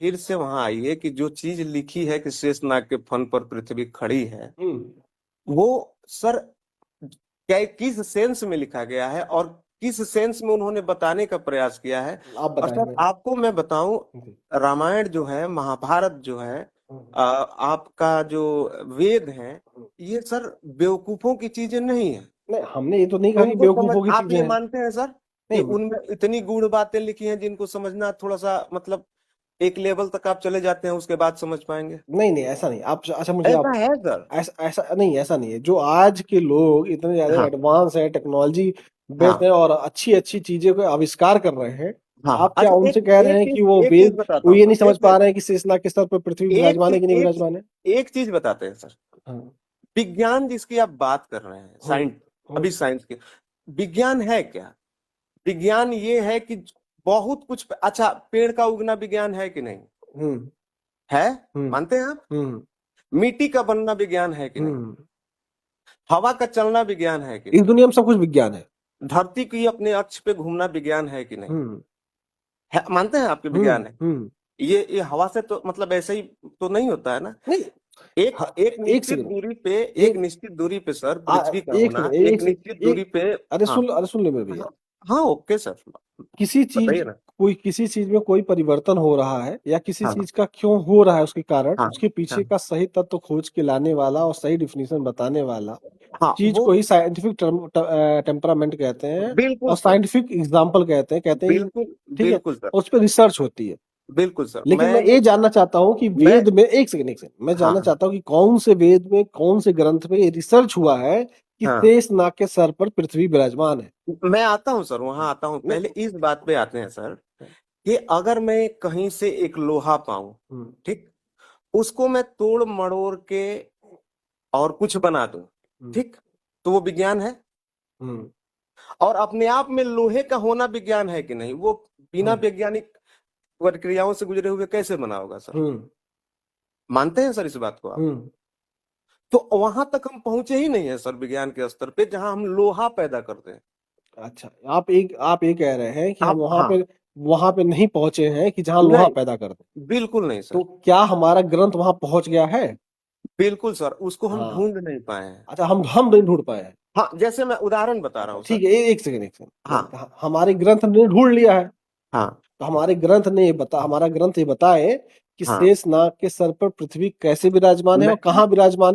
फिर से वहां आइए कि जो चीज लिखी है कि शेषनाग के फन पर पृथ्वी खड़ी है, वो सर क्या किस सेंस में लिखा गया है और किस सेंस में उन्होंने बताने का प्रयास किया है। आप और सर बताएंगे। आपको मैं बताऊं, रामायण जो है, महाभारत जो है, आपका जो वेद है, ये सर बेवकूफों की चीजें नहीं है। नहीं, हमने ये तो नहीं कहा कि उनको समझ, बेवकूफों की आप चीजें ये हैं। मानते हैं सर कि नहीं उनमें इतनी गूढ़ बातें लिखी हैं जिनको समझना थोड़ा सा मतलब एक लेवल तक आप चले जाते हैं, उसके बाद समझ पाएंगे? नहीं नहीं, ऐसा नहीं। आप अच्छा, मुझे आप ऐसा है सर। ऐसा ऐसा नहीं, ऐसा नहीं है। जो आज के लोग इतने ज्यादा हाँ एडवांस है, टेक्नोलॉजी बेस्ड हाँ है और अच्छी अच्छी चीजें को आविष्कार कर रहे हैं, हाँ। आप क्या अच्छा, उनसे एक कह रहे एक हैं कि वो चीज एक चीज वेद, बताता वो हूँ ये नहीं सर, समझ एक पा मिनट। रहे हैं कि शेषनाग के स्तर पर पृथ्वी एक विराजमान है कि चीज नहीं एक विराजमान है? एक चीज बताते हैं सर। हाँ। विज्ञान जिसकी आप बात कर रहे हैं, हम्म साइंस, हम्म अभी साइंस के, विज्ञान है क्या? विज्ञान ये है कि बहुत कुछ, अच्छा पेड़ का उगना विज्ञान है कि नहीं? हम्म है। हम्म मानते हैं आप? हम्म मिट्टी का बनना विज्ञान है कि नहीं? हम्म। हवा का चलना विज्ञान है कि इस नहीं? दुनिया में सब कुछ विज्ञान है। धरती की अपने अक्ष पे घूमना विज्ञान है कि नहीं? हम्म है, मानते हैं आपके विज्ञान है? हम्म। ये हवा से तो मतलब ऐसे ही तो नहीं होता है ना। नहीं। एक हाँ, एक एक निश्चित सेकंड। दूरी पे, एक एक निश्चित दूरी पे सर पृथ्वी का एक होना, सेकंड, एक निश्चित दूरी एक पे। हाँ अरे सुन ले मेरे भैया। हाँ हाँ, ओके सर, किसी चीज, बताइए ना। कोई किसी चीज में कोई परिवर्तन हो रहा है या किसी हाँ चीज का क्यों हो रहा है, उसके कारण, हाँ उसके पीछे हाँ का सही तत्व खोज के लाने वाला और सही डिफिनीशन बताने वाला हाँ, चीज वो को ही साइंटिफिक टेम्परामेंट कहते हैं बिल्कुल और सर, साइंटिफिक एग्जाम्पल कहते हैं कि बिल्कुल ठीक है, बिल्कुल सर, उस पर रिसर्च होती है। बिल्कुल सर। लेकिन मैं मैंने ये जानना चाहता हूँ कि मैं वेद में, एक सेकंड, मैं हाँ जानना चाहता हूँ कि कौन से वेद में, कौन से ग्रंथ में ये रिसर्च हुआ है कि हाँ, शेष नाग के सर पर पृथ्वी विराजमान है? मैं आता हूँ सर, वहां आता हूँ, नहीं। पहले इस बात पे आते हैं सर कि अगर मैं कहीं से एक लोहा पाऊं, हम्म ठीक, उसको मैं तोड़ मड़ोड़ के और कुछ बना दूं, हम्म ठीक, तो वो विज्ञान है। हम्म और अपने आप में लोहे का होना विज्ञान है कि नहीं? वो बिना हम्म वैज्ञानिक प्रक्रियाओं से गुजरे हुए कैसे बना होगा सर? हम्म मानते हैं सर इस बात को आप? हम्म। तो वहां तक हम पहुंचे ही नहीं है सर विज्ञान के स्तर पे जहां हम लोहा पैदा करते हैं। अच्छा, आप ये कह रहे हैं कि हम आप हाँ, वहां पे नहीं पहुंचे हैं कि जहां लोहा नहीं, पैदा करते हैं। बिल्कुल नहीं तो सर, क्या हमारा ग्रंथ वहां पहुंच गया है? बिल्कुल सर, उसको हम हाँ। ढूंढ नहीं पाए हैं। अच्छा, हम नहीं ढूंढ पाए हैं। हाँ, जैसे मैं उदाहरण बता रहा अच्छा हूँ ठीक सर। है, एक सेकंड। हाँ हमारे ग्रंथ ने ढूंढ लिया है, हाँ तो हमारा ग्रंथ ये बताए कि हाँ। शेष नाग के सर पर पृथ्वी कैसे विराजमान है मैं और कहाँ विराजमान है।